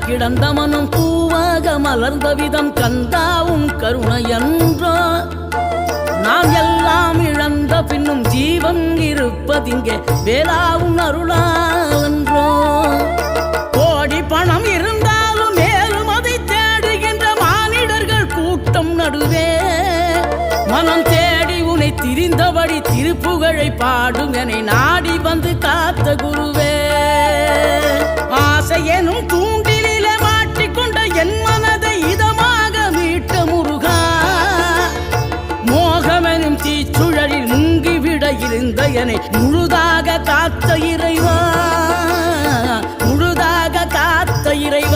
கிடந்த மனம் பூவாக மலர்ந்த விதம் கந்தாவும் கருணையன்றோ நாம் எல்லாம் இழந்த பின்னும் ஜீவன் இருப்பதிங்கே வேளாவும் அருளாவென்றோ கோடி பணம் இருந்தாலும் மேலும் அதை தேடுகின்ற மானிடர்கள் கூட்டம் நடுவே மனம் தேடி உனை திரிந்தபடி திருப்புகழை பாடும் என நாடி வந்து காத்த குருவே ஆசை எனும் தூண்டிலே மாட்டிக்கொண்ட என் மனதை இதமாக மீட்ட முருகா மோகமெனும் தீச்சுழலில் முங்கிவிட இருந்த என்னை முழுதாக காத்த இறைவா முழுதாக காத்த இறைவா